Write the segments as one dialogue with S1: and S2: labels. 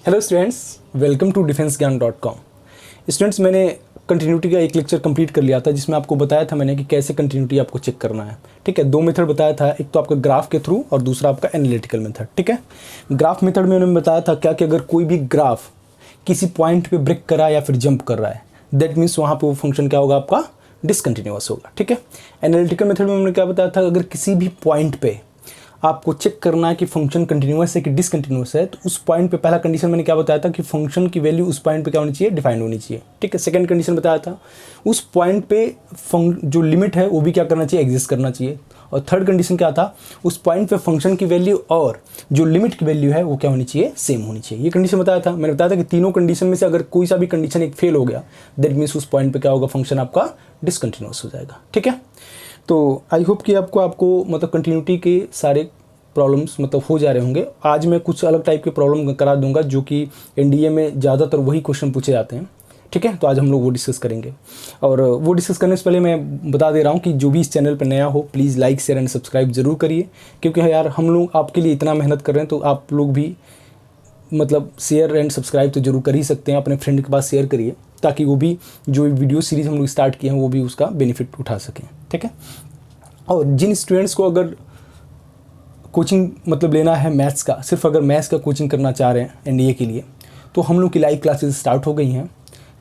S1: Hello students, welcome to defenseGyan.com। Students, मैंने continuity का एक लेक्चर कंप्लीट कर लिया था जिसमें आपको बताया था मैंने कि कैसे कंटिन्यूटी आपको चेक करना है। ठीक है, दो मेथड बताया था, एक तो आपका ग्राफ के थ्रू और दूसरा आपका एनालिटिकल मेथड। ठीक है, ग्राफ मेथड में उन्होंने बताया था क्या कि अगर कोई भी ग्राफ किसी पॉइंट पे ब्रेक कर रहा है या फिर जंप कर रहा है, दैट मीन्स वहाँ पे वो फंक्शन क्या होगा, आपका डिसकंटिन्यूअस होगा। ठीक है, एनालिटिकल मेथड में उन्होंने क्या बताया था, अगर किसी भी पॉइंट पे आपको चेक करना है कि फंक्शन कंटिन्यूअस है कि डिसकंटिन्यूअस है, तो उस पॉइंट पे पहला कंडीशन मैंने क्या बताया था कि फंक्शन की वैल्यू उस पॉइंट पे क्या होनी चाहिए, डिफाइंड होनी चाहिए। ठीक है, सेकंड कंडीशन बताया था उस पॉइंट पे जो लिमिट है वो भी क्या करना चाहिए, एग्जिस्ट करना चाहिए। और थर्ड कंडीशन क्या था, उस पॉइंट पे फंक्शन की वैल्यू और जो लिमिट की वैल्यू है वो क्या होनी चाहिए, सेम होनी चाहिए। ये कंडीशन बताया था। मैंने बताया था कि तीनों कंडीशन में से अगर कोई सा भी कंडीशन एक फेल हो गया, दैट मीन्स उस पॉइंट पे क्या होगा, फंक्शन आपका डिसकंटिन्यूअस हो जाएगा। ठीक है, तो आई होप कि आपको मतलब कंटिन्यूटी के सारे प्रॉब्लम्स मतलब हो जा रहे होंगे। आज मैं कुछ अलग टाइप के प्रॉब्लम करा दूंगा जो कि एनडीए में ज़्यादातर वही क्वेश्चन पूछे जाते हैं। ठीक है, तो आज हम लोग वो डिस्कस करेंगे। और वो डिस्कस करने से पहले मैं बता दे रहा हूँ कि जो भी इस चैनल पर नया हो please like share and subscribe जरूर करिए, क्योंकि यार हम लोग आपके लिए इतना मेहनत कर रहे हैं, तो आप लोग भी मतलब शेयर एंड सब्सक्राइब तो जरूर कर ही सकते हैं। अपने फ्रेंड के पास शेयर करिए ताकि वो भी जो वीडियो सीरीज़ हम लोग स्टार्ट किए हैं वो भी उसका बेनिफिट उठा सकें। ठीक है, और जिन स्टूडेंट्स को अगर कोचिंग मतलब लेना है मैथ्स का, सिर्फ अगर मैथ्स का कोचिंग करना चाह रहे हैं एनडीए के लिए, तो हम लोग की लाइव क्लासेस स्टार्ट हो गई हैं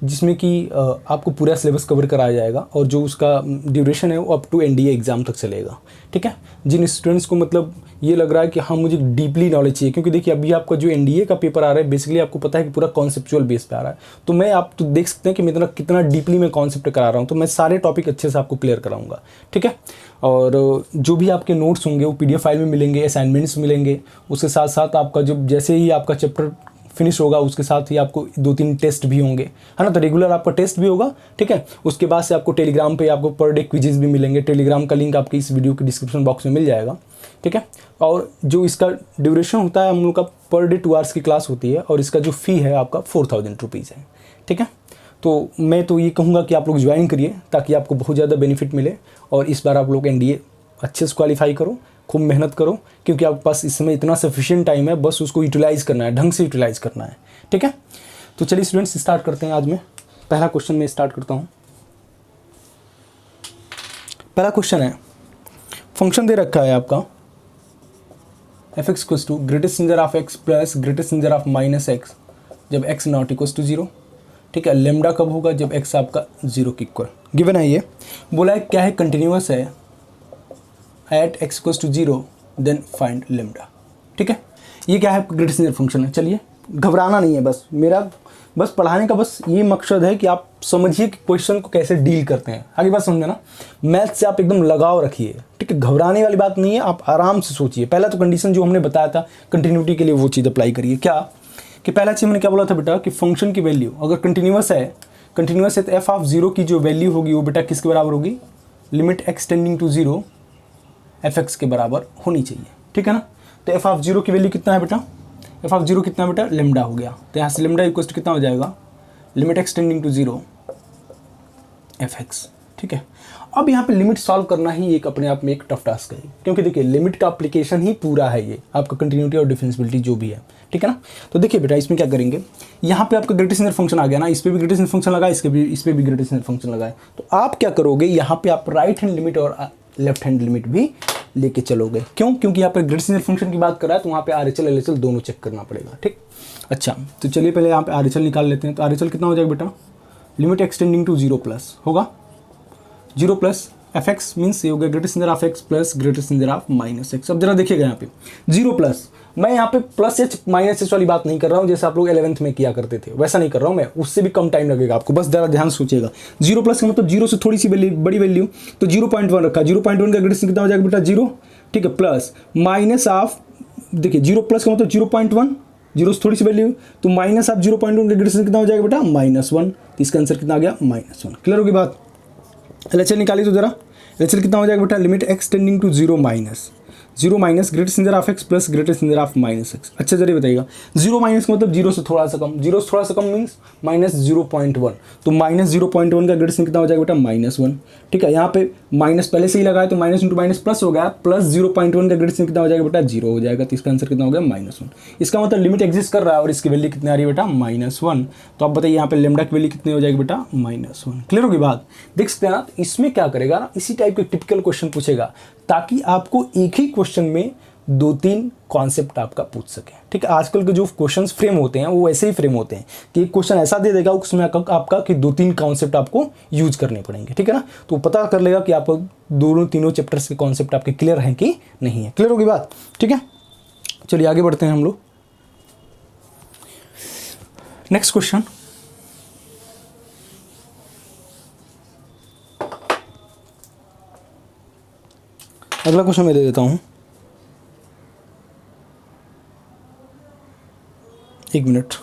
S1: जिसमें कि आपको पूरा सिलेबस कवर कराया जाएगा और जो उसका ड्यूरेशन है वो अप टू एनडीए एग्ज़ाम तक चलेगा। ठीक है, जिन स्टूडेंट्स को मतलब ये लग रहा है कि हाँ मुझे डीपली नॉलेज चाहिए, क्योंकि देखिए अभी आपका जो एनडीए का पेपर आ रहा है बेसिकली आपको पता है कि पूरा कॉन्सेप्चुअल बेस पे आ रहा है, तो मैं आप तो देख सकते हैं कि मैं कितना डीपली मैं कॉन्सेप्ट करा रहा हूँ, तो मैं सारे टॉपिक अच्छे से आपको क्लियर कराऊंगा। ठीक है, और जो भी आपके नोट्स होंगे वो पीडीएफ फाइल में मिलेंगे, असाइनमेंट्स मिलेंगे, उसके साथ साथ आपका जो जैसे ही आपका चैप्टर फिनिश होगा उसके साथ ही आपको 2-3 टेस्ट भी होंगे, है ना। तो रेगुलर आपका टेस्ट भी होगा। ठीक है, उसके बाद से आपको टेलीग्राम पे आपको पर डे क्विजेस भी मिलेंगे। टेलीग्राम का लिंक आपके इस वीडियो के डिस्क्रिप्शन बॉक्स में मिल जाएगा। ठीक है, और जो इसका ड्यूरेशन होता है हम लोग का पर डे 2 आवर्स की क्लास होती है और इसका जो फ़ी है आपका 4000 रुपीज़ है। ठीक है, तो मैं तो ये कहूँगा कि आप लोग ज्वाइन करिए ताकि आपको बहुत ज़्यादा बेनिफिट मिले और इस बार आप लोग एनडीए अच्छे से क्वालिफाई करो, खूब मेहनत करो, क्योंकि आपके पास इस समय इतना सफिशिएंट टाइम है, बस उसको यूटिलाइज़ करना है, ढंग से यूटिलाइज़ करना है। ठीक है, तो चलिए स्टूडेंट्स स्टार्ट करते हैं। आज मैं पहला क्वेश्चन में स्टार्ट करता हूँ। पहला क्वेश्चन है, फंक्शन दे रखा है आपका f(x) equals to greatest integer of x plus greatest integer of -x जब x नॉट इक्वल्स टू 0। ठीक है, लेमडा कब होगा, जब x आपका 0 के इक्वल। गिवन है, ये बोला है क्या है, कंटिन्यूअस है at x equals to 0 then find lambda. ठीक है, ये क्या है, ग्रेटेस्ट इंजर फंक्शन है। चलिए घबराना नहीं है, बस मेरा पढ़ाने का बस ये मकसद है कि आप समझिए कि क्वेश्चन को कैसे डील करते हैं। आगे बात समझे ना, मैथ से आप एकदम लगाव रखिए। ठीक है, घबराने वाली बात नहीं है, आप आराम से सोचिए। पहला तो कंडीशन जो हमने बताया था कंटिन्यूटी के लिए वो चीज़ अप्लाई करिए। क्या कि पहला चीज़ मैंने क्या बोला था बेटा कि फंक्शन की वैल्यू अगर कंटिन्यूअस है तो एफ ऑफ 0 की जो वैल्यू होगी वो बेटा किसके बराबर होगी, limit x tending to 0 fx के बराबर होनी चाहिए। ठीक है ना, तो एफ ऑफ 0 की वैल्यू कितना है बेटा, एफ ऑफ 0 कितना बेटा, लेमडा हो गया। तो यहाँ से लेमडा इक्वल टू कितना हो जाएगा, limit x tending to 0 fx। ठीक है, अब यहाँ पे लिमिट सॉल्व करना ही एक अपने आप में एक टफ टास्क है, क्योंकि देखिए लिमिट का एप्लीकेशन ही पूरा है ये आपका कंटिन्यूटी और डिफरेंशियबिलिटी जो भी है। ठीक है ना, तो देखिए बेटा इसमें क्या करेंगे, यहाँ पे आपका ग्रेटेस्ट इंजर फंक्शन आ गया ना, इस पर भी ग्रेटेस्ट इंजर फंक्शन लगा, इस पर भी ग्रेटेस्ट इंजर फंक्शन लगाए, तो आप क्या करोगे, यहाँ पे आप राइट हैंड लिमिट और लेफ्ट हैंड लिमिट भी लेके चलोगे। क्यों, क्योंकि यहाँ पर ग्रेटेस्ट इंजर फंक्शन की बात कर रहा है तो वहाँ पे RHL LHL दोनों चेक करना पड़ेगा। ठीक, अच्छा तो चलिए पहले यहाँ पे RHL निकाल लेते हैं। तो RHL कितना हो जाएगा बेटा, limit x tending to 0 plus होगा 0 प्लस fx मीन्स ये हो गया greatest integer of x plus greatest integer of -x। अब जरा देखिएगा यहाँ पे 0 प्लस, मैं यहाँ पे प्लस h माइनस h वाली बात नहीं कर रहा हूँ जैसे आप लोग 11th में किया करते थे, वैसा नहीं कर रहा हूँ मैं, उससे भी कम टाइम लगेगा आपको, बस जरा ध्यान सोचिएगा। 0 प्लस का मतलब 0 से थोड़ी सी बड़ी वैल्यू, तो 0.1 रखा, 0.1 का ग्रेटेस्ट कितना हो जाएगा बेटा 0। ठीक है, प्लस माइनस ऑफ, देखिए 0 प्लस का मतलब 0.1, 0 से थोड़ी सी वैल्यू, तो माइनस ऑफ 0.1 का ग्रेटेस्ट कितना हो जाएगा बेटा -1। तो इसका आंसर कितना आ गया -1। क्लियर होगी बात। LHL निकाली तो जरा, LHL कितना हो जाएगा बेटा, limit x tending to 0 minus zero minus greatest integer of x plus greatest integer of minus x. अच्छा जरिए बताइएगा, जीरो माइनस का मतलब जीरो से थोड़ा सा कम, जीरो से थोड़ा सा कम मीन्स माइनस 0.1, तो माइनस 0.1 का ग्रेटेस्ट कितना हो जाएगा बेटा -1। ठीक है, यहाँ पे माइनस पहले से ही लगाया तो माइनस इंटू माइनस प्लस हो गया, प्लस 0.1 का ग्रेटेस्ट कितना हो जाएगा बेटा 0 हो जाएगा, तो इसका आंसर कितना हो गया -1। इसका मतलब लिमिट एग्जिस्ट कर रहा है और इसकी वैल्यू कितनी आ रही है बेटा -1। तो आप बताइए यहाँ पे लेमडा की वैल्यू कितनी हो जाएगी बेटा -1। क्लियर होगी बात? देख सकते हैं आप, इसमें क्या करेगा ना, इसी टाइप के टिपिकल क्वेश्चन पूछेगा ताकि आपको एक ही क्वेश्चन में 2-3 कॉन्सेप्ट आपका पूछ सके। ठीक है, आजकल के जो क्वेश्चंस फ्रेम होते हैं वो ऐसे ही फ्रेम होते हैं कि एक क्वेश्चन ऐसा दे देगा उसमें आपका कि 2-3 कॉन्सेप्ट आपको यूज करने पड़ेंगे। ठीक है ना, तो पता कर लेगा कि आपको दोनों तीनों चैप्टर्स के कॉन्सेप्ट आपके क्लियर हैं कि नहीं है। क्लियर होगी बात? ठीक है, चलिए आगे बढ़ते हैं हम लोग। नेक्स्ट क्वेश्चन, अगला क्वेश्चन मैं दे देता हूं, एक मिनट।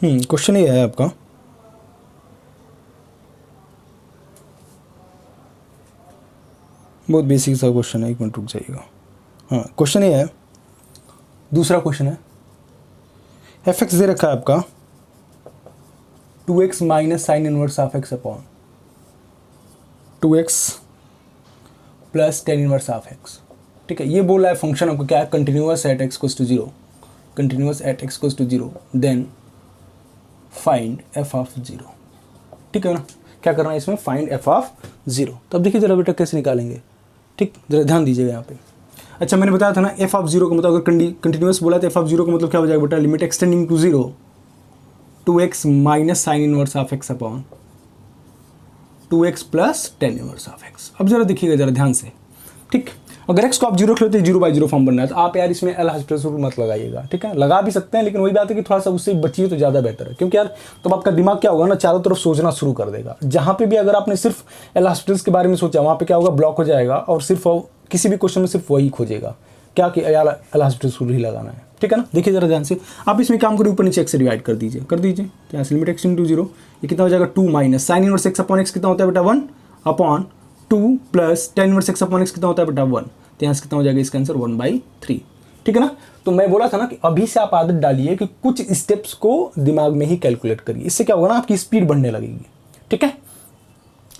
S1: क्वेश्चन ये है आपका, बहुत बेसिक सा क्वेश्चन है, एक मिनट रुक जाइएगा। हाँ, क्वेश्चन ये है, दूसरा क्वेश्चन है, एफ एक्स दे रखा है आपका 2x minus sine inverse of x upon 2x plus tan inverse of x. ठीक है, ये बोल रहा है फंक्शन आपको क्या है, continuous at x equals to 0, continuous at x equals to 0, then find F of 0। ठीक है ना, क्या करना है इसमें, फाइंड एफ ऑफ 0। तो अब देखिए जरा बेटा कैसे निकालेंगे। ठीक, जरा ध्यान दीजिएगा यहाँ पे। अच्छा, मैंने बताया था ना एफ ऑफ 0 का मतलब अगर कंटिन्यूअस बोला तो एफ ऑफ 0 का मतलब क्या हो जाएगा बेटा, limit x tending to 0 2x minus sine inverse of x upon 2x plus tan inverse of x. अब जरा देखिएगा जरा ध्यान से। ठीक, अगर x को आप 0 रख लेते हैं 0/0 फॉर्म बनना है तो आप यार इसमें एल हॉस्पिटल रूल मत लगाइएगा। ठीक है, लगा भी सकते हैं लेकिन वही बात है कि थोड़ा सा उससे बचिए तो ज़्यादा बेहतर है, क्योंकि यार तब आपका दिमाग क्या होगा ना, चारों तरफ सोचना शुरू कर देगा। जहाँ पे भी अगर आपने सिर्फ एल हॉस्पिटल्स के बारे में सोचा वहाँ पे क्या होगा, ब्लॉक हो जाएगा और सिर्फ किसी भी क्वेश्चन में सिर्फ वही खोजेगा क्या कि यार एल हॉस्पिटल रूल ही लगाना है। ठीक है ना, देखिए जरा ध्यान से, आप इसमें काम करिए, ऊपर नीचे एक्स से डिवाइड कर दीजिए, तो यहाँ से लिमिट एक्स इंटू 0, ये कितना हो जाएगा 2 minus sine inverse x upon x कितना होता है बेटा 1 upon 2 plus tan inverse x upon x कितना होता है बेटा 1, तो यहाँ से कितना हो जाएगा इसका आंसर 1/3। ठीक है ना, तो मैं बोला था ना कि अभी से आप आदत डालिए कि कुछ स्टेप्स को दिमाग में ही कैलकुलेट करिए, इससे क्या होगा ना आपकी स्पीड बढ़ने लगेगी। ठीक है,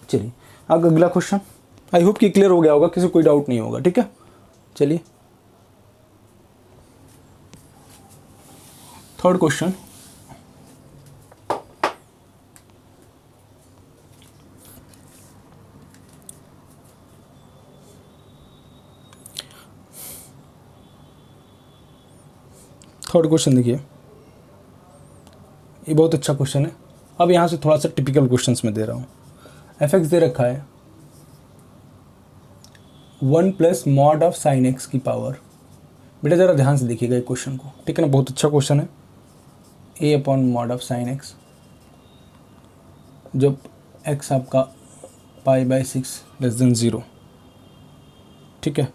S1: चलिए अब अगला क्वेश्चन, आई होप कि क्लियर हो गया होगा, किसी कोई डाउट नहीं होगा। ठीक है, चलिए थर्ड क्वेश्चन, देखिए ये बहुत अच्छा क्वेश्चन है। अब यहाँ से थोड़ा सा टिपिकल क्वेश्चंस में दे रहा हूँ। एफ एक्स दे रखा है 1 plus mod of sine x की पावर। बेटा ज़रा ध्यान से देखिएगा एक क्वेश्चन को। ठीक है ना, बहुत अच्छा क्वेश्चन है। A upon mod of sine x, जब एक्स आपका π/6 लेस देन 0। ठीक है,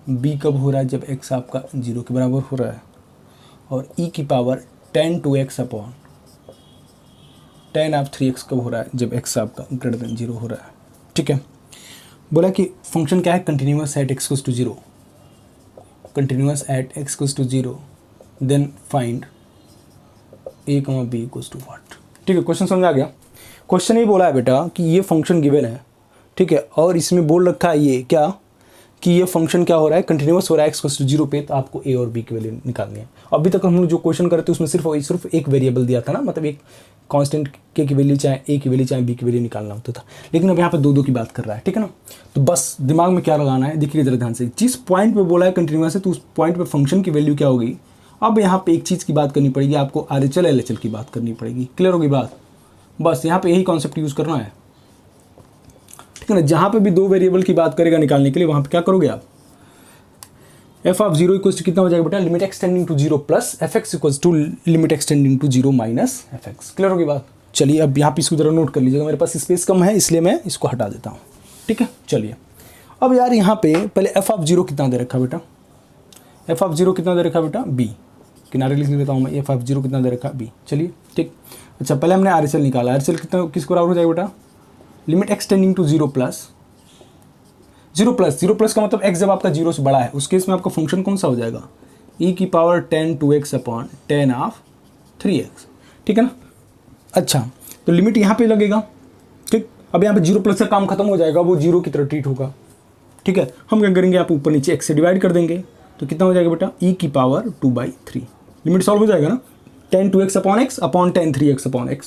S1: बी कब हो रहा है, जब एक्स आपका 0 के बराबर हो रहा है, और e की power 10 2x upon 10 of 3x कब हो रहा है, जब x आपका ग्रेटर देन 0 हो रहा है। ठीक है, बोला कि फंक्शन क्या है, continuous at x equals to 0, continuous at x equals to 0, then find a, b equals to what. ठीक है, क्वेश्चन समझ आ गया। क्वेश्चन ये बोला है बेटा कि ये फंक्शन गिवन है। ठीक है, और इसमें बोल रखा है ये क्या, कि ये फंक्शन क्या हो रहा है, कंटिन्यूअस हो रहा है x इक्वल्स टू 0 पे, तो आपको a और b की वैल्यू निकालनी है। अभी तक हम लोग जो क्वेश्चन करते उसमें सिर्फ एक वेरिएबल दिया था ना, मतलब एक कांस्टेंट k की वैल्यू चाहे a की वैल्यू चाहे b की वैल्यू निकालना होता था, लेकिन अब यहाँ पे दो की बात कर रहा है। ठीक है ना, तो बस दिमाग में क्या लगाना है, देखिए जरा ध्यान से, जिस पॉइंट पे बोला है कंटिन्यूअस है तो उस पॉइंट पे फंक्शन की वैल्यू क्या होगी। अब यहाँ पे एक चीज़ की बात करनी पड़ेगी, आपको RHL LHL की बात करनी पड़ेगी। क्लियर होगी बात? बस यहाँ पे यही कॉन्सेप्ट यूज़ करना है। ठीक है ना, जहाँ पे भी दो वेरिएबल की बात करेगा निकालने के लिए, वहाँ पे क्या करोगे आप, एफ ऑफ 0 इक्वल्स टू कितना हो जाएगा बेटा, limit x tending to 0 plus f x equals to limit x tending to 0 minus f x. Clear होगी बात? चलिए अब यहाँ पे इसको जरा नोट कर लीजिएगा, मेरे पास स्पेस कम है इसलिए मैं इसको हटा देता हूँ। ठीक है, चलिए अब यार यहाँ पे पहले एफ ऑफ 0 कितना दे रखा बेटा, एफ ऑफ 0 कितना दे रखा बेटा, b, किनारे लिख देता हूँ मैं, एफ ऑफ 0 कितना दे रखा b। चलिए ठीक, अच्छा पहले हमने RHL निकाला, RHL कितना किसको बराबर हो जाएगा बेटा, limit x tending to 0 plus zero plus का मतलब x जब आपका जीरो से बड़ा है उस केस में आपका फंक्शन कौन सा हो जाएगा, e की power 10 2x upon 10 of 3x, ठीक है ना। अच्छा तो लिमिट यहाँ पे लगेगा, ठीक। अब यहाँ पे जीरो प्लस का काम खत्म हो जाएगा, वो जीरो की तरह ट्रीट होगा, ठीक है। हम क्या करेंगे, आप ऊपर नीचे x से डिवाइड कर देंगे तो कितना हो जाएगा बेटा, e की पावर 2/3, लिमिट सॉल्व हो जाएगा ना। 10 2x upon x upon 10 3x upon x,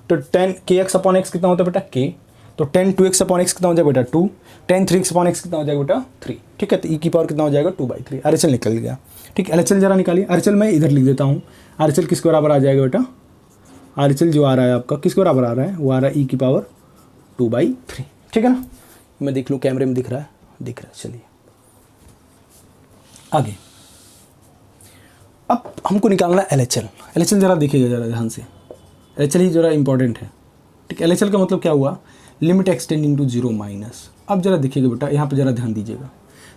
S1: तो 10 kx अपॉन x कितना होता है बेटा k, तो 10 2x अपॉन x कितना हो जाएगा बेटा 2, 10 3x अपॉन x कितना हो जाएगा बेटा 3, ठीक है। तो e की पावर कितना हो जाएगा 2/3, RHL निकल गया, ठीक। LHL जरा निकालिए, RHL मैं इधर लिख देता हूँ। RHL किसके बराबर आ जाएगा बेटा, RHL जो आ रहा है आपका किसके बराबर आ रहा है, वो आ रहा है e की पावर 2/3, ठीक है ना। मैं देख लूँ कैमरे में दिख रहा है, दिख रहा है, चलिए आगे। अब हमको निकालना है LHL जरा देखिएगा जरा ध्यान से, LHL ही जरा इंपॉर्टेंट है, ठीक। LHL का मतलब क्या हुआ, limit x tending to zero minus. अब जरा देखिएगा बेटा, यहाँ पे जरा ध्यान दीजिएगा,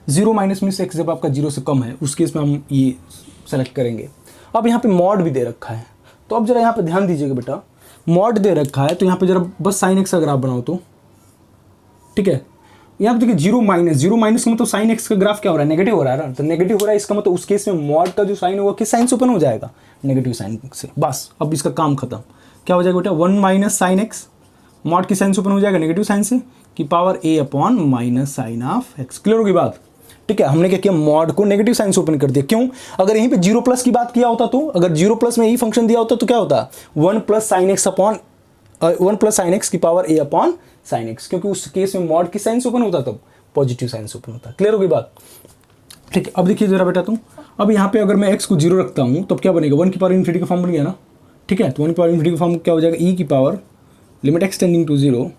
S1: जीरो माइनस मीन्स x जब आपका जीरो से कम है उस केस में हम ये सेलेक्ट करेंगे। अब यहाँ पे मॉड भी दे रखा है, तो अब जरा यहाँ पे ध्यान दीजिएगा बेटा, मॉड दे रखा है तो यहाँ पे जरा बस साइन x का ग्राफ बनाओ तो, ठीक है। यहाँ पे देखिए जीरो माइनस का मतलब साइन एक्स का ग्राफ क्या हो रहा है, नेगेटिव हो रहा है ना, तो नेगेटिव हो रहा है इसका मतलब उस केस में मॉड का जो साइन होगा किस साइन से ओपन हो जाएगा, नेगेटिव साइन से। बस अब इसका काम खत्म, क्या हो जाएगा बेटा 1 माइनस साइन एक्स, मॉड की साइन से ओपन हो जाएगा नेगेटिव साइन से, की power a upon minus sine of x। Clear होगी बात, ठीक है। हमने क्या किया, मॉड को नेगेटिव साइन से ओपन कर दिया, क्यों, अगर यहीं पे जीरो प्लस की बात किया होता तो, अगर जीरो प्लस में यही फंक्शन दिया होता तो क्या होता, 1 plus sine x upon 1 plus sine x की power a upon sine x, क्योंकि उस केस में मॉड की साइन से ओपन होता तब पॉजिटिव साइन से ओपन होता। क्लियर होगी बात, ठीक है। अब देखिए जरा बेटा तुम, अब यहाँ पे अगर मैं x को जीरो रखता हूँ तब क्या बनेगा, 1 की पावर इन्फिनिटी का फॉर्म बन गया ना, ठीक है। तो 1 की पावर इन्फिनिटी का फॉर्म क्या हो जाएगा, e की power limit x tending to zero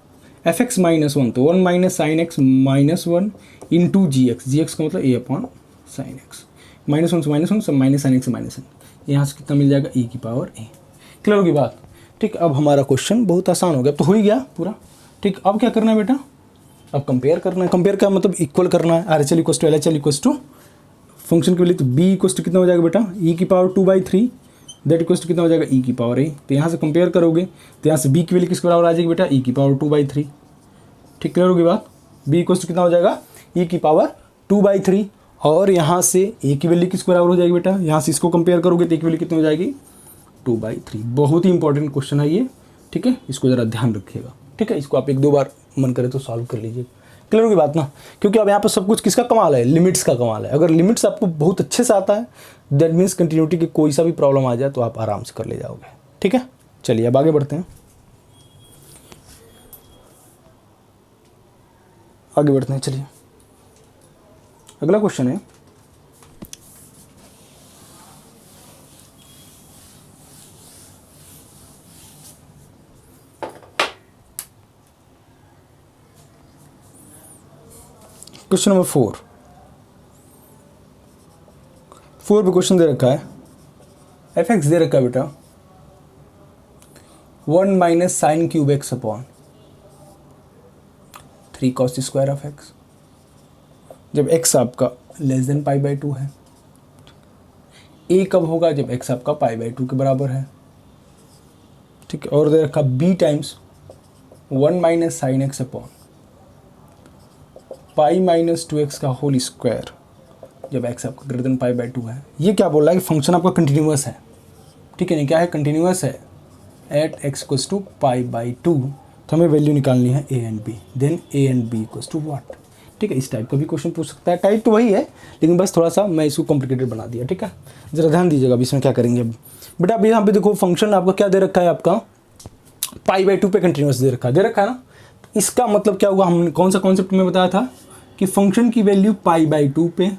S1: fx minus 1, तो 1 minus sine x minus 1 into G x का मतलब a अपॉन साइन एक्स, -1 से -1 सब माइनस साइन एक्स से माइनस एन, यहाँ से कितना मिल जाएगा e की पावर a। क्लियर होगी बात, ठीक। अब हमारा क्वेश्चन बहुत आसान हो गया, तो हो ही गया पूरा, ठीक। अब क्या करना है बेटा, अब कंपेयर करना है, कंपेयर का मतलब इक्वल करना है, RHL equal to LHL equal to function के लिए, तो b इक्वल टू कितना हो जाएगा बेटा, e की पावर 2/3, दैट इक्वल टू कितना हो जाएगा e की पावर a। तो यहाँ से कंपेयर करोगे तो यहाँ से b की वैल्यू किसके बराबर आ जाएगी बेटा, e की पावर 2/3, ठीक। क्लियर होगी बात, b इक्वल टू कितना हो जाएगा, e की पावर 2/3, और यहाँ से a की वैल्यू किसके बराबर हो जाएगी बेटा, यहाँ से इसको कंपेयर करोगे तो a की वैल्यू कितनी हो जाएगी 2/3। बहुत ही इंपॉर्टेंट क्वेश्चन है ये, ठीक है, इसको ज़रा ध्यान रखिएगा, ठीक है। इसको आप 1-2 बार मन करे तो सॉल्व कर लीजिए। क्लियर होगी बात ना, क्योंकि अब यहाँ पर सब कुछ किसका कमाल है, लिमिट्स का कमाल है। अगर लिमिट्स आपको बहुत अच्छे से आता है दैट मीन्स कंटिन्यूटी की कोई सा भी प्रॉब्लम आ जाए तो आप आराम से कर ले जाओगे, ठीक है। चलिए अब आगे बढ़ते हैं, चलिए अगला क्वेश्चन है, क्वेश्चन नंबर 4 पे क्वेश्चन दे रखा है, fx दे रखा है बेटा 1 minus sine cube x upon 3 cos square of x, जब x आपका लेस देन π/2 है। a कब होगा, जब x आपका π/2 के बराबर है, ठीक है। और दे रखा b times 1 minus sine x upon π-2x का होल स्क्वायर, जब x आपका ग्रेटर देन π/2 है। ये क्या बोल रहा है कि फंक्शन आपका कंटिन्यूअस है, ठीक है, नहीं क्या है, कंटिन्यूअस है एट x इक्वल्स टू π/2। तो हमें वैल्यू निकालनी है a and b, then a and b equals to what, ठीक है। इस टाइप का भी क्वेश्चन पूछ सकता है, टाइप तो वही है लेकिन बस थोड़ा सा मैं इसको कॉम्प्लिकेटेड बना दिया, ठीक है। जरा ध्यान दीजिएगा, अब इसमें क्या करेंगे। अब बेटा अभी यहाँ पे देखो फंक्शन आपका क्या दे रखा है, आपका π/2 पे कंटिन्यूअस दे रखा है ना। इसका मतलब क्या हुआ, हमने कौन सा कॉन्सेप्ट में बताया था कि फंक्शन की वैल्यू π/2 पे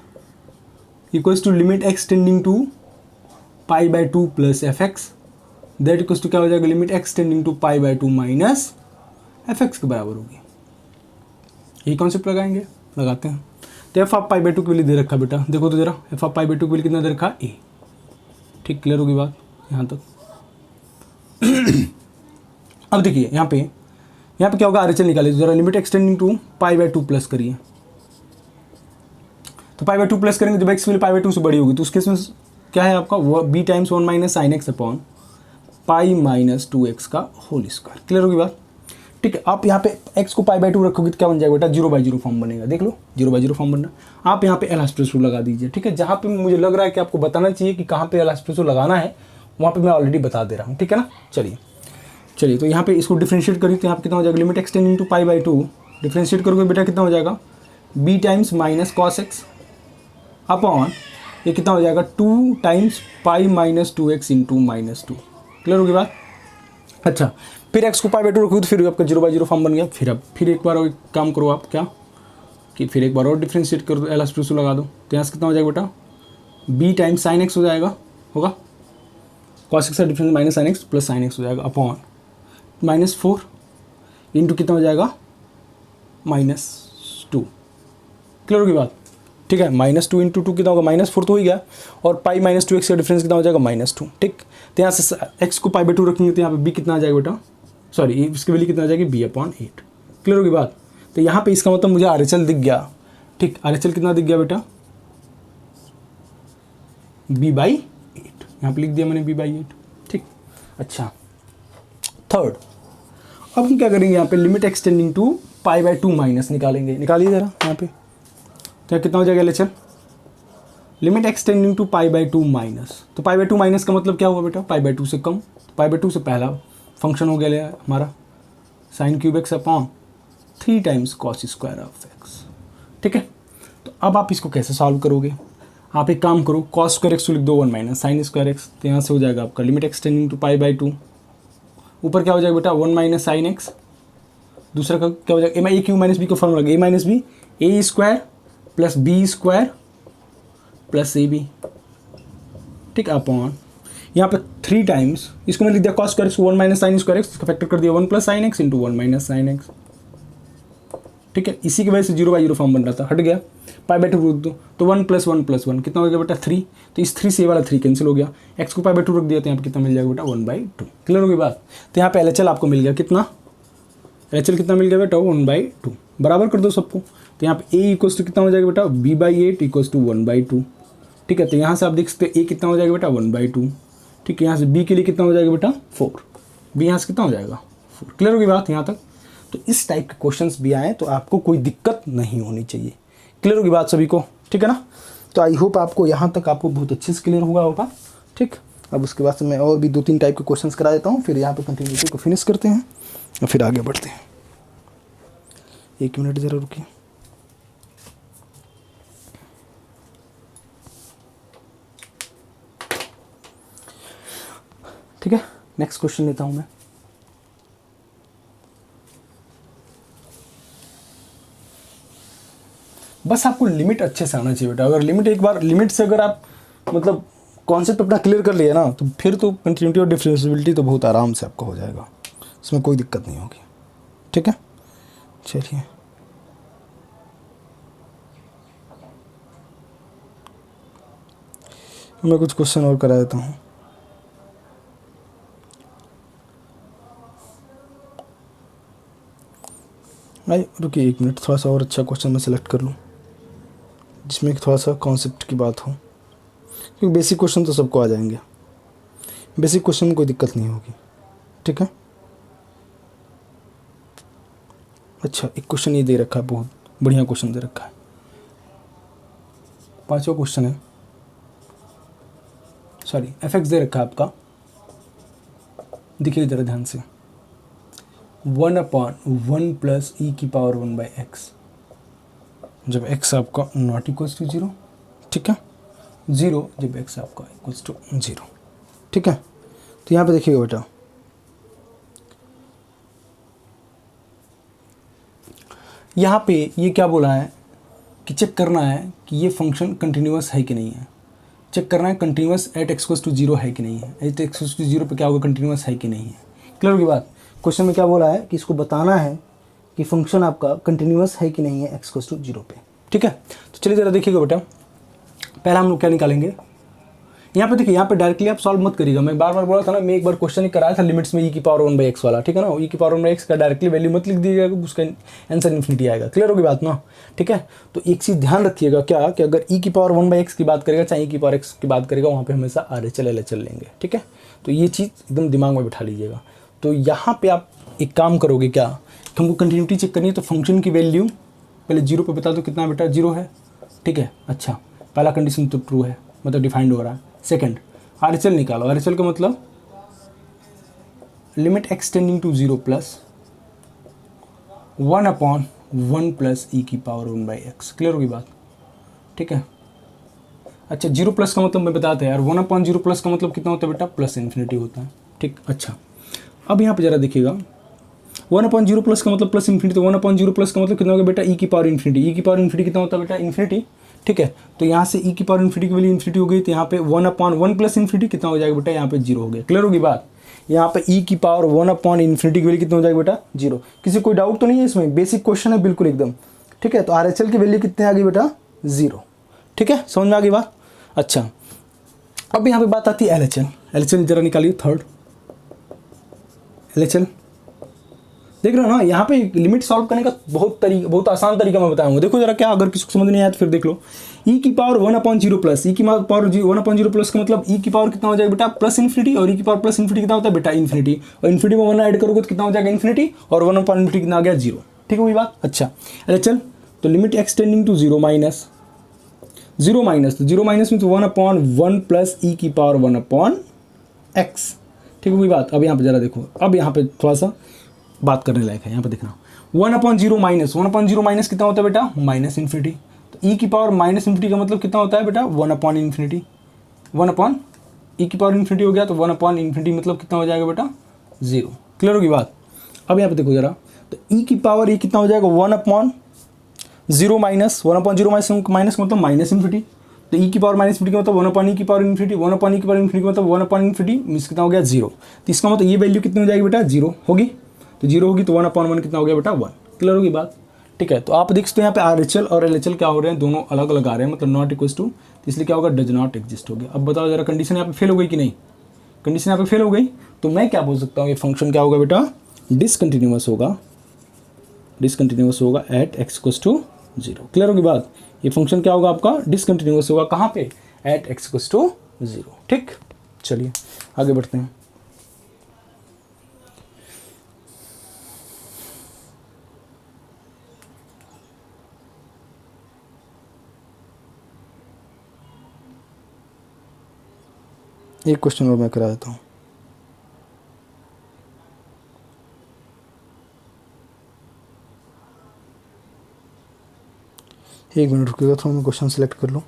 S1: equals to limit x tending to π/2 plus fx, that equals to क्या हो जाएगा, limit x tending to π/2 minus fx के बराबर होगी। यही कॉन्सेप्ट लगाते हैं। तो एफ ऑफ π/2 की वैल्यू दे रखा बेटा, देखो तो जरा एफ ऑफ π/2 की वैल्यू कितना दे रखा, a, ठीक। क्लियर होगी बात यहाँ तक। अब देखिए यहाँ पे क्या होगा, RHL निकालिए जरा, लिमिट एक्सटेंडिंग टू π/2 प्लस करिए, तो π/2 प्लस करेंगे जब x वैल्यू π/2 से बड़ी होगी तो उस केस में क्या है आपका, b times 1 minus sine x upon π-2x का होल स्क्वायर। क्लियर होगी बात, ठीक है। आप यहाँ पे x को पाई बाई 2 रखोगे तो क्या बन जाएगा बेटा, 0/0 फॉर्म बनेगा। देख लो 0/0 फॉर्म बनना। आप यहाँ पे एल हॉस्पिटल लगा दीजिए, ठीक है। जहाँ पे मुझे लग रहा है कि आपको बताना चाहिए कि कहाँ पे एल हॉस्पिटल लगाना है, वहाँ पे मैं ऑलरेडी बता दे रहा हूँ, ठीक है ना। चलिए तो यहाँ पे इसको डिफ्रेंशिएट करिए तो यहाँ पे कितना हो जाएगा, limit x tending to pi by 2, differentiate करोगे बेटा कितना हो जाएगा, b times minus cos x upon ये कितना हो जाएगा 2 times pi minus 2x into minus 2। Clear होगी बात। अच्छा, फिर x को पाई बाई 2 रखोगे तो फिर आपका 0/0 फॉर्म बन गया। फिर एक बार और काम करो आप क्या कि फिर एक बार और डिफ्रेंशिएट कर दो, एल हॉस्पिटल लगा दो तो यहाँ से कितना हो जाएगा बेटा, b टाइम्स साइन एक्स हो जाएगा, होगा कॉस एक्स का difference minus sine x plus sine x हो जाएगा अपॉन -4 इंटू कितना हो जाएगा -2। क्लियर होगी बात, ठीक है। -2 इंटू 2 कितना होगा, -4 तो हो ही गया, और पाई माइनस 2x का डिफरेंस कितना हो जाएगा, -2। ठीक, तो यहाँ से x को पाई बाई 2 रखेंगे तो यहाँ पे b कितना आ जाएगा बेटा, सॉरी इसकी वैल्यू कितना आ जाएगी, b/8। क्लियर होगी बात। तो यहाँ पे इसका मतलब मुझे RHL दिख गया। ठीक, RHL कितना दिख गया बेटा, b/8। यहाँ पे लिख दिया मैंने b/8। ठीक, अच्छा थर्ड, अब हम क्या करेंगे, यहाँ पे limit x tending to pi by 2 minus निकालेंगे। निकालिए जरा यहाँ पे, तो कितना हो जाएगा LHL, limit x tending to pi by 2 minus. तो पाई बाई 2 माइनस का मतलब क्या हुआ बेटा, पाई बाई 2 से कम। पाई बाई 2 से पहला फंक्शन हो गया हमारा sine cube x upon 3 times cos square of x. ठीक है, तो अब आप इसको कैसे सॉल्व करोगे, आप एक काम करो, कॉस स्क्वायर एक्स को लिख दो 1 माइनस साइन स्क्वायर एक्स। तो यहाँ से हो जाएगा आपका limit x tending to pi by 2, ऊपर क्या हो जाएगा बेटा 1 माइनस साइन एक्स, दूसरा का क्या हो जाएगा, ए क्यू माइनस बी का formula a minus b, a square plus b square plus a b. ठीक, अपॉन यहाँ पे 3 टाइम्स, इसको मैं लिख दिया cos square x 1 minus sine square x, इसका फैक्टर कर दिया 1 plus sine x into 1 minus sine x. ठीक है, इसी की वजह से 0/0 फॉर्म बन रहा था, हट गया। पाई बाई 2 रख दो तो 1 प्लस 1 प्लस 1 कितना हो गया बेटा 3, तो इस 3 से ये वाला 3 कैंसिल हो गया। x को पाई बाई 2 रख दिया तो यहाँ पे कितना मिल जाएगा बेटा 1/2। क्लियर होगी बात। तो यहाँ पे LHL आपको मिल गया कितना, LHL कितना मिल गया बेटा 1/2। बराबर कर दो सबको, तो यहाँ पे a इक्वल्स टू कितना हो जाएगा बेटा b/8 इक्वल्स टू 1/2। ठीक है, तो यहाँ से आप देख सकते हैं a कितना हो जाएगा बेटा 1/2। ठीक है, यहाँ से b के लिए कितना हो जाएगा बेटा 4, b यहाँ से कितना हो जाएगा 4। क्लियर होगी बात यहाँ तक। तो इस टाइप के क्वेश्चंस भी आए तो आपको कोई दिक्कत नहीं होनी चाहिए। क्लियर होगी बात सभी को, ठीक है ना। तो आई होप आपको यहाँ तक आपको बहुत अच्छे से क्लियर हुआ होगा। ठीक, अब उसके बाद से मैं और भी 2-3 टाइप के क्वेश्चंस करा देता हूँ, फिर यहाँ पे कंटिन्यूटी को फिनिश करते हैं और फिर आगे बढ़ते हैं। 1 मिनट ज़रा रुकिए। ठीक है, नेक्स्ट क्वेश्चन लेता हूँ मैं। बस आपको लिमिट अच्छे से आना चाहिए बेटा। अगर लिमिट एक बार लिमिट से अगर आप मतलब कॉन्सेप्ट अपना क्लियर कर लिया ना, तो फिर तो कंटिन्यूटी और डिफरेंशिएबिलिटी तो बहुत आराम से आपको हो जाएगा, इसमें कोई दिक्कत नहीं होगी। ठीक है, चलिए मैं कुछ क्वेश्चन और करा देता हूँ। भाई रुकिए 1 मिनट, थोड़ा सा और अच्छा क्वेश्चन मैं सेलेक्ट कर लूँ जिसमें थोड़ा सा कॉन्सेप्ट की बात हो, क्योंकि बेसिक क्वेश्चन तो सबको आ जाएंगे, बेसिक क्वेश्चन में कोई दिक्कत नहीं होगी। ठीक है, अच्छा एक क्वेश्चन ये दे रखा है, बहुत बढ़िया क्वेश्चन दे रखा है। 5वां क्वेश्चन है, सॉरी fx दे रखा है आपका, देखिए ज़रा ध्यान से, 1/1 प्लस e की पावर 1/x, जब x आपका नॉट इक्वल्स टू 0। ठीक है, 0 जब x आपका इक्वल्स टू 0। ठीक है, तो यहाँ पे देखिएगा बेटा, यहाँ पे ये क्या बोला है कि चेक करना है कि ये फंक्शन कंटिन्यूअस है कि नहीं है। चेक करना है continuous at x equals to 0 है कि नहीं है, एट x इक्वल्स टू 0 पे क्या होगा, कंटिन्यूअस है कि नहीं है। क्लियर होगी बात। क्वेश्चन में क्या बोला है कि इसको बताना है कि फंक्शन आपका कंटिन्यूअस है कि नहीं है x इक्वल्स टू 0 पे। ठीक है, तो चलिए ज़रा देखिएगा बेटा, पहला हम लोग क्या निकालेंगे। यहाँ पे देखिए, यहाँ पे डायरेक्टली आप सॉल्व मत करिएगा। मैं बार बार बोला था ना, मैं एक बार क्वेश्चन ही कराया था लिमिट्स में e की पावर 1/x वाला। ठीक है ना, e की पावर 1/x का डायरेक्टली वैल्यू मत लिख दीजिएगा, उसका आंसर इन्फिनिटी आएगा। क्लियर होगी बात ना। ठीक है, तो एक चीज़ ध्यान रखिएगा क्या कि अगर e की पावर 1/x की बात करेगा चाहे e की पावर x की बात करेगा, वहाँ पर हमेशा RHL LHL लेंगे। ठीक है, तो ये चीज़ एकदम दिमाग में बिठा लीजिएगा। तो यहाँ पर आप एक काम करोगे क्या तो हमको कंटिन्यूटी चेक करनी है, तो फंक्शन की वैल्यू पहले 0 पे बता दो कितना बेटा 0 है, ठीक है। अच्छा, पहला कंडीशन तो ट्रू है, मतलब डिफाइंड हो रहा है। सेकंड, RHL निकालो। RHL का मतलब limit x tending to 0 plus 1/1 plus e की पावर 1/x। क्लियर होगी बात, ठीक है। अच्छा, 0 प्लस का मतलब मैं बताता है यार, 1/0 प्लस का मतलब कितना होता है बेटा, प्लस इन्फिनिटी होता है, ठीक। अच्छा, अब यहाँ पे जरा देखिएगा, 1/0 प्लस का मतलब प्लस इन्फिनिटी, तो 1/0 प्लस का मतलब कितना होगा बेटा, e की पावर इन्फिनिटी। e की पावर इन्फिनिटी कितना होता है बेटा, इन्फिनिटी, ठीक है। तो यहाँ से e की पावर इन्फिनिटी की वैल्यू इन्फिनिटी हो गई, तो यहाँ पे 1/1 प्लस इन्फिनिटी कितना हो जाएगा बेटा, यहाँ पे 0 हो गया। क्लियर होगी बात। यहाँ पे e की पावर 1/∞ की वैल्यू कितना हो जाएगा बेटा, 0। किसी कोई डाउट तो नहीं है इसमें, बेसिक क्वेश्चन है बिल्कुल एकदम, ठीक है। तो RHL की वैल्यू कितने आ गई बेटा, 0, ठीक है, समझ में आ गई बात। अच्छा, अब यहाँ पे बात आती है LHL। LHL जरा निकालिए, थर्ड LHL देख रहे हो ना, यहाँ पे लिमिट सॉल्व करने का बहुत आसान तरीका मैं बताऊंगा। देखो जरा, क्या अगर किसी को समझ नहीं आया तो फिर देख लो। e की पावर 1/0 प्लस, e की पावर 1/0 प्लस का मतलब e की पावर कितना हो जाएगा बेटा, प्लस इन्फिनिटी, और e की पावर प्लस इन्फिनिटी कितना होता है बेटा, इन्फिनिटी, और इन्फिनिटी में 1 ऐड करोगे तो कितना हो जाएगा, इन्फिनिटी, और 1/∞ कितना आ गया, 0, ठीक है वही बात। अच्छा, चल, तो लिमिट एक्सटेंडिंग टू 0 माइनस, तो 0 माइनस में तो 1/1 प्लस e की पावर 1/x, ठीक है वही बात। अब यहाँ पे जरा देखो, अब यहाँ पे थोड़ा सा बात करने लायक है, यहाँ पे देखना, 1/0 माइनस कितना होता है बेटा, माइनस इन्फिनिटी। तो e की पावर माइनस इन्फिनिटी का मतलब कितना होता है बेटा, 1/∞, 1 e की पावर इन्फिनिटी हो गया, तो 1/∞ मतलब कितना हो जाएगा बेटा, 0। क्लियर होगी बात। अब यहाँ पे देखो जरा, तो e की पावर ये कितना हो जाएगा, 1/0 माइनस, 1/0 माइनस मतलब माइनस इन्फिनिटी, तो e की पावर माइनस इन्फिनिटी का मतलब 1/e की पावर इन्फिनिटी, 1/e की पावर इन्फिनिटी का मतलब 1/∞ मीन्स कितना हो गया, 0। तो इसका मतलब ये वैल्यू कितनी हो जाएगी बेटा, 0 होगी, तो 0 होगी, तो 1/1 कितना हो गया बेटा, 1। क्लियर होगी बात, ठीक है। तो आप देख सकते हो यहाँ पे RHL और LHL क्या हो रहे हैं, दोनों अलग अलग आ रहे हैं, मतलब नॉट इक्वल टू, तो इसलिए क्या होगा, डज नॉट एग्जिस्ट हो गया। अब बताओ जरा, कंडीशन यहाँ पे फेल हो गई कि नहीं, कंडीशन यहाँ पे फेल हो गई, तो मैं क्या बोल सकता हूँ, ये फंक्शन क्या होगा बेटा, डिसकंटिन्यूअस होगा at x equals to 0। Clear होगी बात, ये फंक्शन क्या होगा आपका, डिसकंटिन्यूअस होगा, कहाँ पे, एट x इक्वल्स टू 0, ठीक। चलिए आगे बढ़ते हैं। एक क्वेश्चन और मैं करा देता हूँ। एक मिनट रुकिएगा, थोड़ा मैं क्वेश्चन सेलेक्ट कर लूँ।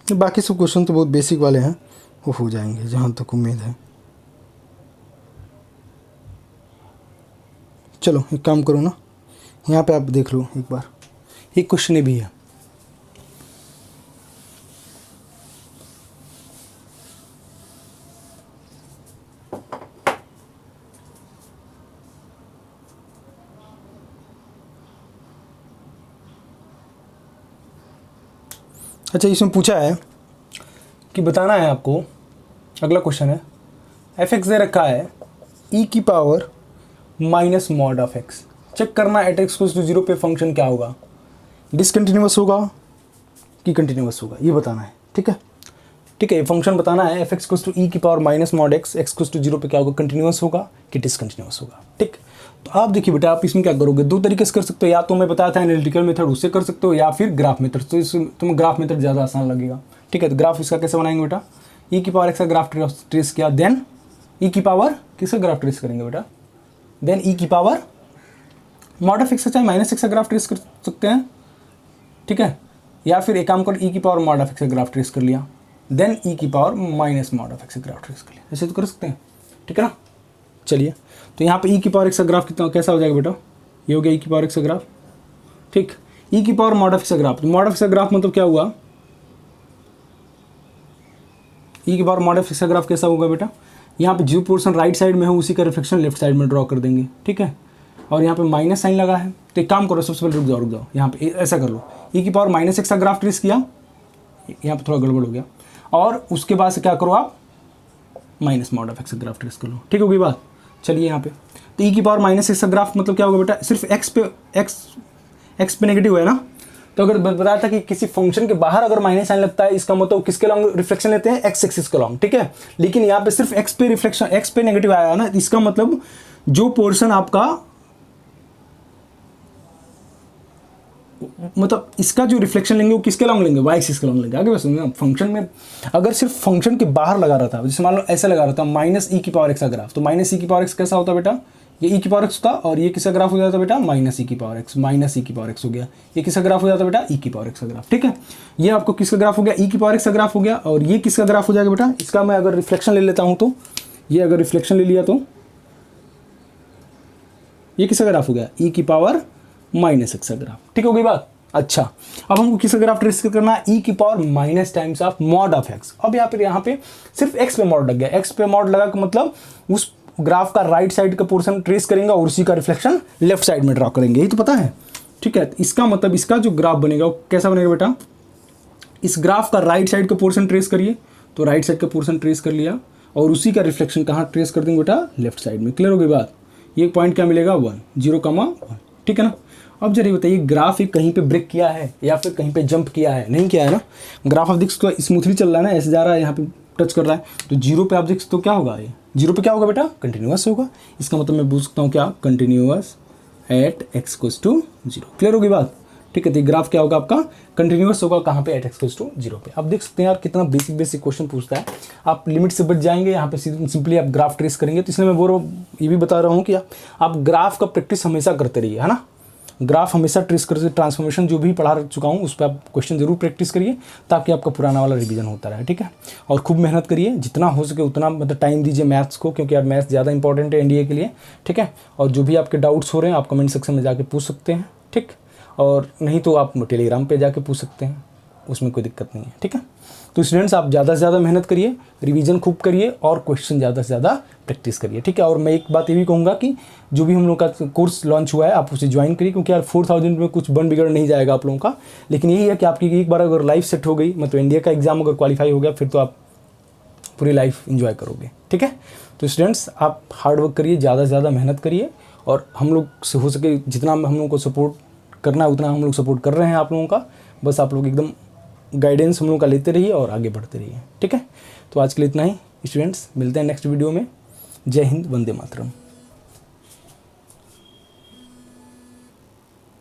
S1: बाकी सब क्वेश्चन तो बहुत बेसिक वाले हैं, वो हो जाएंगे जहाँ तक उम्मीद है। चलो एक काम करो ना, यहाँ पे आप देख लो एक बार, एक क्वेश्चन ये भी है। अच्छा, इसमें पूछा है कि बताना है आपको, अगला क्वेश्चन है, f(x) दे रखा है e की power minus mod of x, check करना एट x इक्वल्स टू 0 पे फंक्शन क्या होगा, डिसकंटिन्यूअस होगा कि कंटिन्यूअस होगा, ये बताना है, ठीक है। ठीक है, ये फंक्शन बताना है, f(x) इक्वल्स टू e की power minus mod x equals to 0 पे क्या होगा, कंटिन्यूअस होगा कि डिसकंटिन्यूअस होगा, ठीक। तो आप देखिए बेटा, आप इसमें क्या करोगे, दो तरीके से कर सकते हो, या तो मैं बताया था एनालिटिकल मेथड, उससे कर सकते हो, या फिर ग्राफ मेथड। तो इसमें तुम्हें ग्राफ मेथड ज़्यादा आसान लगेगा, ठीक है। तो ग्राफ इसका कैसे बनाएंगे बेटा, e की पावर x का ग्राफ ट्रेस किया, देन e की पावर किसका ग्राफ ट्रेस करेंगे बेटा, देन e की पावर मॉड ऑफ x चाहे माइनस x का ग्राफ ट्रेस कर सकते हैं, ठीक है। या फिर एक काम कर, e की पावर मॉड ऑफ x का ग्राफ ट्रेस कर लिया, देन e की power minus mod of x का ग्राफ ट्रेस कर लिया, ऐसे तो कर सकते हैं, ठीक है ना। चलिए, तो यहाँ पे e की पावर x का ग्राफ कितना कैसा हो जाएगा बेटा, ये हो गया e की पावर x का ग्राफ, ठीक। e की पावर मॉड ऑफ x का ग्राफ, तो मॉड ऑफ x का ग्राफ मतलब क्या हुआ, e की पावर मॉड ऑफ x का ग्राफ कैसा होगा बेटा, यहाँ पे जो पोर्शन राइट साइड में है उसी का रिफ्लेक्शन लेफ्ट साइड में ड्रॉ कर देंगे, ठीक है। और यहाँ पे माइनस साइन लगा है, तो एक काम करो, सबसे पहले रुक जाओ, यहाँ पे ऐसा कर लो, e की पावर माइनस x का ग्राफ ट्रेस किया, यहाँ पे थोड़ा गड़बड़ हो गया, और उसके बाद से क्या करो आप, माइनस मॉड ऑफ x का ग्राफ ट्रेस कर लो, ठीक होगी बात। चलिए यहाँ पे तो ई की पावर माइनस एक्स का ग्राफ मतलब क्या होगा बेटा, सिर्फ एक्स पे नेगेटिव है ना। तो अगर बताया था कि किसी फंक्शन के बाहर अगर माइनस साइन लगता है, इसका मतलब किसके लॉन्ग रिफ्लेक्शन लेते हैं, एक्स एक्सिस के लॉन्ग, ठीक है। लेकिन यहाँ पे सिर्फ एक्स पे रिफ्लेक्शन, एक्स पे नेगेटिव आया है ना, इसका मतलब जो पोर्शन आपका, मतलब इसका जो रिफ्लेक्शन लेंगे वो किसके लॉन्ग लेंगे, वाई एक्सिस के लॉन्ग लेंगे। आगे बस फंक्शन में अगर सिर्फ फंक्शन के बाहर लगा रहा था, जैसे मान लो ऐसा लगा रहा था माइनस ई की पावर एक्स का ग्राफ, तो माइनस ई की पावर एक्स कैसा होता बेटा, ये ई की पावर एक्स था, और ये किसका ग्राफ हो जाता बेटा, माइनस ई की पावर एक्स, माइनस ई की पावर एक्स हो गया। ये किसका ग्राफ हो जाता बेटा, ई की पावर एक्स का ग्राफ, ठीक है। ये आपको किसका ग्राफ हो गया, ई की पावर एक्स का ग्राफ हो गया। और ये किसका ग्राफ हो जाएगा बेटा, इसका मैं अगर रिफ्लेक्शन ले लेता हूँ तो, ये अगर रिफ्लेक्शन ले लिया तो ये किसका ग्राफ हो गया, ई की पावर माइनस एक्स का ग्राफ, ठीक हो गई बात। अच्छा, अब हमको किसका ग्राफ ट्रेस करना है, ई की power minus times of mod of x. अब यहाँ पे सिर्फ एक्स पे मॉड लग गया, एक्स पे मॉड लगा मतलब उस ग्राफ का राइट साइड का पोर्शन ट्रेस करेंगे और उसी का रिफ्लेक्शन लेफ्ट साइड में ड्रॉ करेंगे, यही तो पता है, ठीक है। इसका मतलब इसका जो ग्राफ बनेगा वो कैसा बनेगा बेटा, इस ग्राफ का राइट साइड का पोर्शन ट्रेस करिए, तो राइट साइड का पोर्शन ट्रेस कर लिया और उसी का रिफ्लेक्शन कहाँ ट्रेस कर देंगे बेटा, लेफ्ट साइड में। क्लियर हो गई बात। ये पॉइंट क्या मिलेगा, 1, 0,1, ठीक है ना। अब जरा बताइए ग्राफ ये कहीं पे ब्रेक किया है या फिर कहीं पे जंप किया है, नहीं किया है ना। ग्राफ आप देख सकते हो स्मूथली चल रहा है ना, ऐसे जा रहा है, यहाँ पे टच कर रहा है, तो जीरो पे आप देख सकते हो क्या होगा, ये जीरो पे क्या होगा बेटा, कंटिन्यूअस होगा। इसका मतलब मैं बोल सकता हूँ क्या, continuous at x equals to 0। Clear होगी बात, ठीक है। तो ग्राफ क्या होगा आपका, कंटिन्यूअस होगा, कहाँ पे, एट एक्स इक्वल्स टू 0 पे। आप देख सकते हैं यार कितना बेसिक क्वेश्चन पूछता है, आप लिमिट से बच जाएंगे, यहाँ पे सिंपली आप ग्राफ ट्रेस करेंगे। तो इसलिए मैं बोल रहा हूँ, ये भी बता रहा हूँ कि आप ग्राफ का प्रैक्टिस हमेशा करते रहिए, है ना। ग्राफ हमेशा ट्रेस करके, ट्रांसफॉर्मेशन जो भी पढ़ा चुका हूँ उस पर आप क्वेश्चन जरूर प्रैक्टिस करिए, ताकि आपका पुराना वाला रिवीजन होता रहे, ठीक है। और खूब मेहनत करिए, जितना हो सके उतना मतलब टाइम दीजिए मैथ्स को, क्योंकि यार मैथ्स ज़्यादा इंपॉर्टेंट है एनडीए के लिए, ठीक है। और जो भी आपके डाउट्स हो रहे हैं आप कमेंट सेक्शन में जाके पूछ सकते हैं, ठीक। और नहीं तो आप टेलीग्राम पे जाके पूछ सकते हैं, उसमें कोई दिक्कत नहीं है, ठीक है। तो स्टूडेंट्स आप ज़्यादा से ज़्यादा मेहनत करिए, रिवीजन खूब करिए और क्वेश्चन ज़्यादा से ज़्यादा प्रैक्टिस करिए, ठीक है। और मैं एक बात ये भी कहूँगा कि जो भी हम लोग का कोर्स लॉन्च हुआ है आप उसे ज्वाइन करिए, क्योंकि यार 4000 में कुछ बन बिगड़ नहीं जाएगा आप लोगों का। लेकिन यही है कि आपकी एक बार अगर लाइफ सेट हो गई, मतलब इंडिया का एग्जाम अगर क्वालिफाई हो गया, फिर तो आप पूरी लाइफ इंजॉय करोगे, ठीक है। तो स्टूडेंट्स आप हार्ड वर्क करिए, ज़्यादा से ज़्यादा मेहनत करिए, और हम लोग से हो सके जितना हम लोगों को सपोर्ट करना है उतना हम लोग सपोर्ट कर रहे हैं आप लोगों का। बस आप लोग एकदम गाइडेंस हम लोगों का लेते रहिए और आगे बढ़ते रहिए, ठीक है। तो आज के लिए इतना ही स्टूडेंट्स, मिलते हैं नेक्स्ट वीडियो में। जय हिंद, वंदे मातरम।